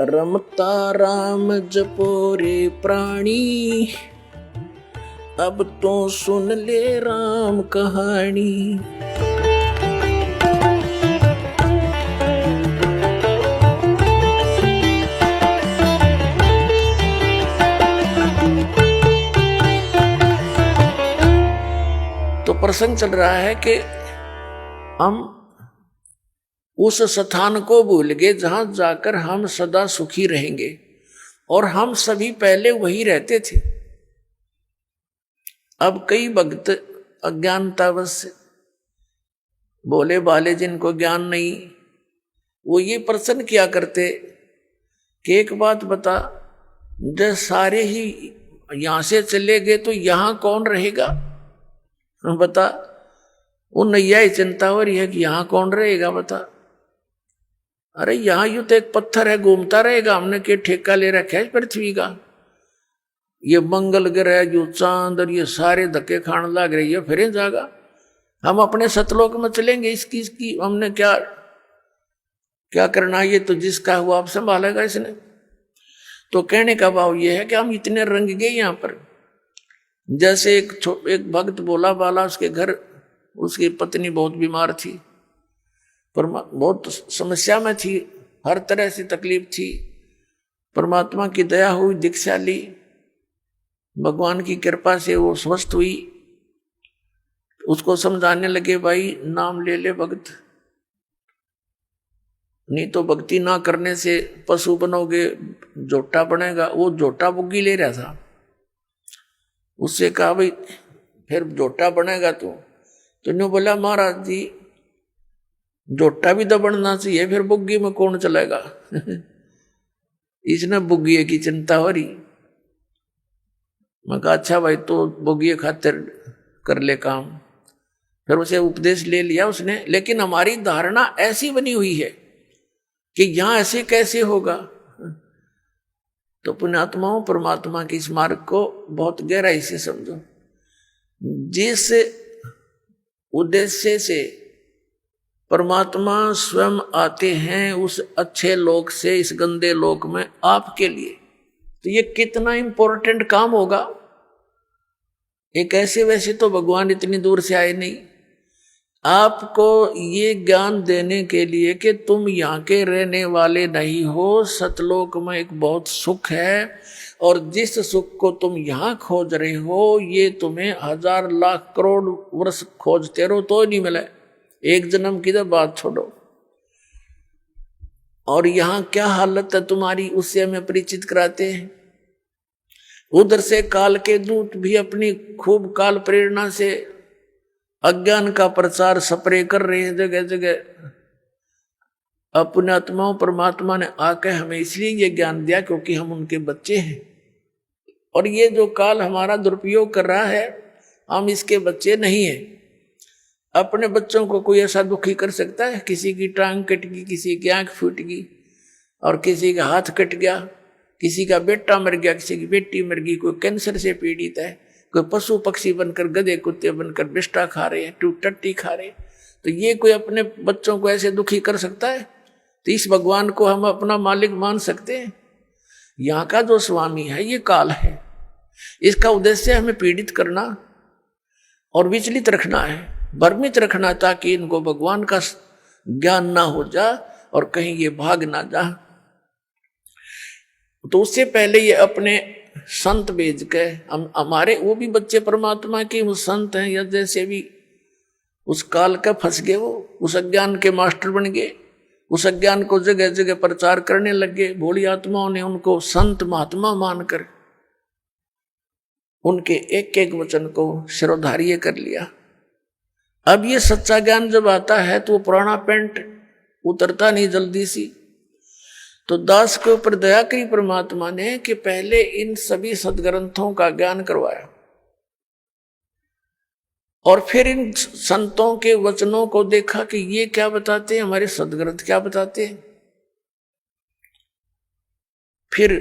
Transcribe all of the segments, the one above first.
रमता राम जपो रे प्राणी, अब तो सुन ले राम कहानी। तो प्रसंग चल रहा है कि हम उस स्थान को भूल गए जहां जाकर हम सदा सुखी रहेंगे, और हम सभी पहले वही रहते थे। अब कई भक्त अज्ञानतावश भोले भाले जिनको ज्ञान नहीं, वो ये प्रश्न किया करते कि एक बात बता, जब सारे ही यहां से चले गए तो यहां कौन रहेगा? बता, वो नैया ही चिंता हो रही है कि यहां कौन रहेगा, बता। अरे यहां यूं तो एक पत्थर है, घूमता रहेगा, हमने क्या ठेका ले रखा है पृथ्वी का? ये मंगल ग्रह जो चांद और ये सारे धक्के खाने लग रही है, फिर जागा हम अपने सतलोक में चलेंगे। इसकी हमने क्या क्या करना? ये तो जिसका हुआ आप संभालेगा इसने। तो कहने का भाव ये है कि हम इतने रंग गए यहां पर। जैसे एक भक्त बोला बाला, उसके घर उसकी पत्नी बहुत बीमार थी, पर बहुत समस्या में थी, हर तरह से तकलीफ थी। परमात्मा की दया हुई, दीक्षा ली, भगवान की कृपा से वो स्वस्थ हुई। उसको समझाने लगे, भाई नाम ले ले भक्त, नहीं तो भक्ति ना करने से पशु बनोगे, जोटा बनेगा। वो जोटा बुग्गी ले रहा था। उससे कहा, भाई फिर जोटा बनेगा तो न्यू बोला, महाराज जी जोटा भी तो बनना चाहिए, फिर बुग्गी में कौन चलेगा? इसने बुग्गी की चिंता हो रही। मैं कहा अच्छा भाई, तो बुग्गी खातिर कर ले काम। फिर उसे उपदेश ले लिया उसने। लेकिन हमारी धारणा ऐसी बनी हुई है कि यहां ऐसे कैसे होगा। तो पुण्यात्माओं, परमात्मा की इस मार्ग को बहुत गहराई से समझो। जिस उद्देश्य से परमात्मा स्वयं आते हैं उस अच्छे लोक से इस गंदे लोक में आपके लिए, तो ये कितना इंपॉर्टेंट काम होगा। एक ऐसे वैसे तो भगवान इतनी दूर से आए नहीं, आपको ये ज्ञान देने के लिए कि तुम यहाँ के रहने वाले नहीं हो, सतलोक में एक बहुत सुख है, और जिस सुख को तुम यहाँ खोज रहे हो ये तुम्हें 1000 लाख करोड़ वर्ष खोजते रहो तो नहीं मिले, एक जन्म की तो बात छोड़ो। और यहाँ क्या हालत है तुम्हारी, उससे हमें परिचित कराते हैं। उधर से काल के दूत भी अपनी खूब काल प्रेरणा से अज्ञान का प्रचार सपरे कर रहे हैं जगह जगह। अपने आत्माओं, परमात्मा ने आकर हमें इसलिए ये ज्ञान दिया क्योंकि हम उनके बच्चे हैं। और ये जो काल हमारा दुरुपयोग कर रहा है, हम इसके बच्चे नहीं हैं। अपने बच्चों को कोई ऐसा दुखी कर सकता है? किसी की टांग कट गई, किसी की आंख फूट गई, और किसी का हाथ कट गया, किसी का बेटा मर गया, किसी की बेटी मर गई, कोई कैंसर से पीड़ित है, कोई पशु पक्षी बनकर, गधे कुत्ते बनकर बिष्टा खा रहे हैं, टट्टी खा रहे हैं। तो ये कोई अपने बच्चों को ऐसे दुखी कर सकता है? तो इस भगवान को हम अपना मालिक मान सकते हैं? यहाँ का जो स्वामी है ये काल है, इसका उद्देश्य हमें पीड़ित करना और विचलित रखना है, भ्रमित रखना, ताकि इनको भगवान का ज्ञान ना हो जा और कहीं ये भाग ना जा। तो उससे पहले ये अपने संत भेज के हमारे वो भी बच्चे परमात्मा के वो संत हैं, या जैसे भी उस काल का फंस गए, वो उस अज्ञान के मास्टर बन गए, उस अज्ञान को जगह जगह प्रचार करने लगे। भोली आत्माओं ने उनको संत महात्मा मानकर उनके एक एक वचन को शिरोधार्य कर लिया। अब ये सच्चा ज्ञान जब आता है तो वो पुराना पेंट उतरता नहीं जल्दी सी। तो दास के ऊपर दया करी परमात्मा ने कि पहले इन सभी सदग्रंथों का ज्ञान करवाया, और फिर इन संतों के वचनों को देखा कि ये क्या बताते हैं, हमारे सदग्रंथ क्या बताते हैं। फिर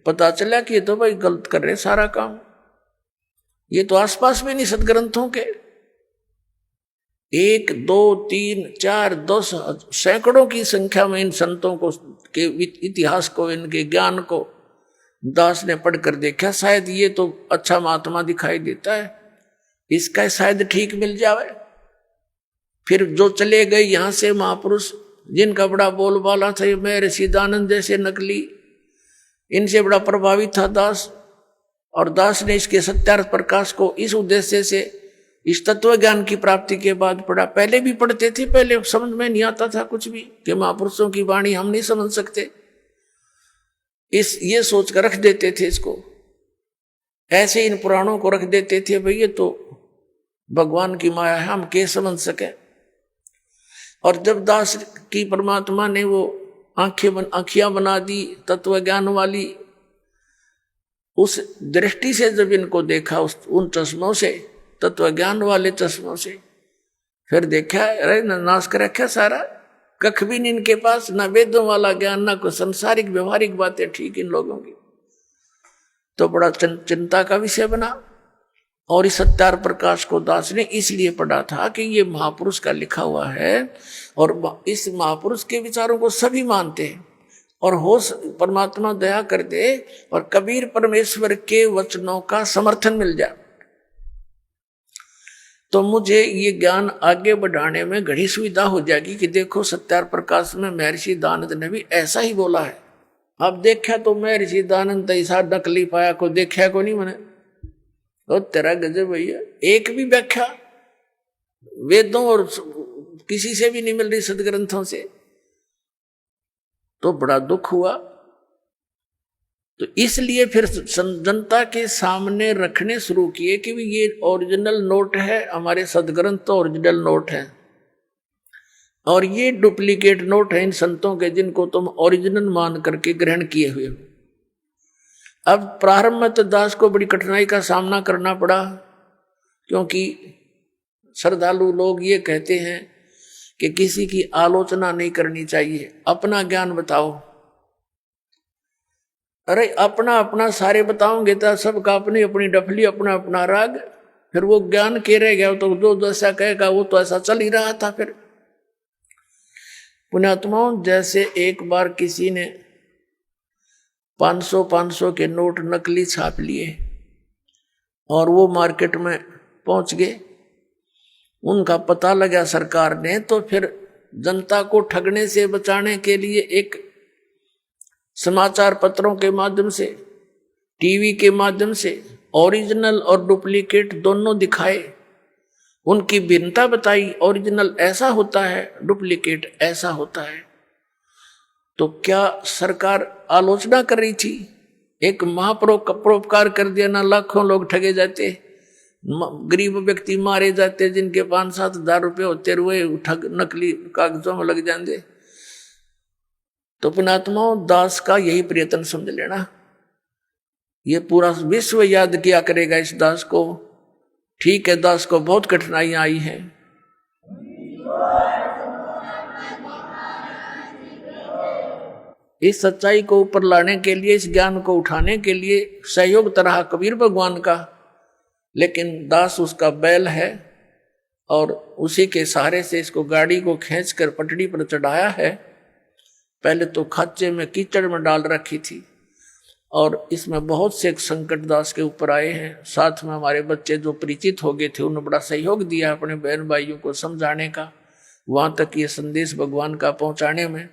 पता चला कि ये तो भाई गलत कर रहे सारा काम, ये तो आसपास में नहीं सदग्रंथों के। 1 2 3 4 10 सैकड़ों की संख्या में इन संतों को के इतिहास को, इनके ज्ञान को दास ने पढ़कर देखा। शायद ये तो अच्छा महात्मा दिखाई देता है, इसका शायद ठीक मिल जावे। फिर जो चले गए यहाँ से महापुरुष, जिनका बड़ा बोलबाला था, मैं ऋषिदानंद जैसे नकली, इनसे बड़ा प्रभावित था दास। और दास ने इसके सत्यार्थ प्रकाश को इस उद्देश्य से इस तत्व ज्ञान की प्राप्ति के बाद पढ़ा। पहले भी पढ़ते थे, पहले समझ में नहीं आता था कुछ भी कि महापुरुषों की वाणी हम नहीं समझ सकते, ये सोच कर रख देते थे इसको। ऐसे इन पुराणों को रख देते थे, भाई ये तो भगवान की माया है, हम कैसे समझ सके। और जब दास की परमात्मा ने वो आंखियां बना दी तत्व ज्ञान वाली, उस दृष्टि से जब इनको देखा, उन चश्मों से, तत्व ज्ञान वाले चश्मों से, फिर देखा अरे नाश कर रखा सारा, कख भी नहीं इनके पास, ना वेदों वाला ज्ञान, ना कोई संसारिक व्यवहारिक बातें ठीक इन लोगों की। तो बड़ा चिंता का विषय बना। और इस सत्यार प्रकाश को दास ने इसलिए पढ़ा था कि ये महापुरुष का लिखा हुआ है और इस महापुरुष के विचारों को सभी मानते हैं। और हो परमात्मा दया कर दे और कबीर परमेश्वर के वचनों का समर्थन मिल जाए, तो मुझे ये ज्ञान आगे बढ़ाने में घड़ी सुविधा हो जाएगी कि देखो सत्यार प्रकाश में महर्षि दानंद ने भी ऐसा ही बोला है। अब देखा तो महर्षि दानंद ऐसा नकली पाया को देखा को नहीं मैंने, तो तेरा गजब भैया, एक भी व्याख्या वेदों और किसी से भी नहीं मिल रही, सदग्रंथों से, तो बड़ा दुख हुआ। तो इसलिए फिर जनता के सामने रखने शुरू किए कि ये ओरिजिनल नोट है, हमारे सदग्रंथ तो ओरिजिनल नोट है और ये डुप्लीकेट नोट है इन संतों के, जिनको तुम ओरिजिनल मान करके ग्रहण किए हुए हो। अब प्रारंभ में तो दास को बड़ी कठिनाई का सामना करना पड़ा, क्योंकि श्रद्धालु लोग ये कहते हैं कि किसी की आलोचना नहीं करनी चाहिए, अपना ज्ञान बताओ। अरे अपना अपना सारे बताओगे तो सबका अपनी अपनी डफली, अपना अपना राग, फिर वो ज्ञान के रह गया तो जो जैसा कहेगा वो तो ऐसा चल ही रहा था। फिर पुण्यात्माओं, जैसे एक बार किसी ने 500 के नोट नकली छाप लिए और वो मार्केट में पहुंच गए, उनका पता लगा सरकार ने, तो फिर जनता को ठगने से बचाने के लिए एक समाचार पत्रों के माध्यम से, टीवी के माध्यम से ओरिजिनल और डुप्लीकेट दोनों दिखाए, उनकी भिन्नता बताई। ओरिजिनल ऐसा होता है, डुप्लीकेट ऐसा होता है। तो क्या सरकार आलोचना कर रही थी? एक महापरोपकार कर दिया ना, लाखों लोग ठगे जाते, गरीब व्यक्ति मारे जाते, जिनके 5-7 हजार रुपये होते हुए ठग नकली कागजों में लग जाते। तो पुण्यात्माओं, दास का यही प्रयत्न समझ लेना, ये पूरा विश्व याद किया करेगा इस दास को। ठीक है, दास को बहुत कठिनाइयां आई हैं, इस सच्चाई को ऊपर लाने के लिए, इस ज्ञान को उठाने के लिए सहयोग तरह कबीर भगवान का, लेकिन दास उसका बैल है और उसी के सहारे से इसको गाड़ी को खींचकर पटड़ी पर चढ़ाया है। पहले तो खाचे में कीचड़ में डाल रखी थी और इसमें बहुत से संकट दास के ऊपर आए हैं। साथ में हमारे बच्चे जो परिचित हो गए थे, उन्होंने बड़ा सहयोग दिया अपने बहन भाइयों को समझाने का, वहाँ तक ये संदेश भगवान का पहुँचाने में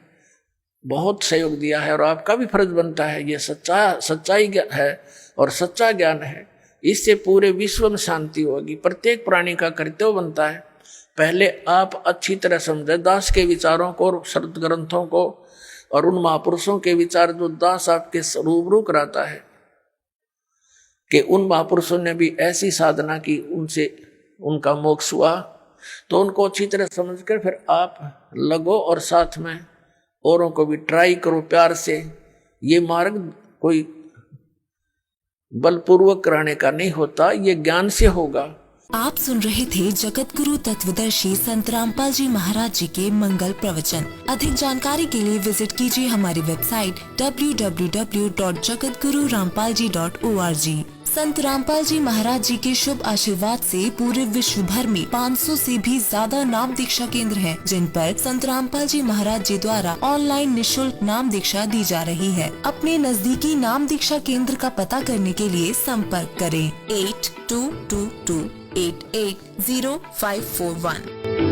बहुत सहयोग दिया है। और आपका भी फर्ज बनता है, ये सच्चाई है और सच्चा ज्ञान है, इससे पूरे विश्व में शांति होगी। प्रत्येक प्राणी का कर्तव्य बनता है पहले आप अच्छी तरह समझे दास के विचारों को और शब्द ग्रंथों को और उन महापुरुषों के विचार जो दास आपके रूबरू कराता है कि उन महापुरुषों ने भी ऐसी साधना की, उनसे उनका मोक्ष हुआ, तो उनको अच्छी तरह समझकर फिर आप लगो और साथ में औरों को भी ट्राई करो प्यार से। ये मार्ग कोई बलपूर्वक कराने का नहीं होता, ये ज्ञान से होगा। आप सुन रहे थे जगत गुरु तत्वदर्शी संत रामपाल जी महाराज जी के मंगल प्रवचन। अधिक जानकारी के लिए विजिट कीजिए हमारी वेबसाइट www.jagatgururampalji.org। संत रामपाल जी महाराज जी के शुभ आशीर्वाद से पूरे विश्व भर में 500 से भी ज्यादा नाम दीक्षा केंद्र हैं, जिन पर संत रामपाल जी महाराज जी द्वारा ऑनलाइन निशुल्क नाम दीक्षा दी जा रही है। अपने नजदीकी नाम दीक्षा केंद्र का पता करने के लिए संपर्क करें 8222880541।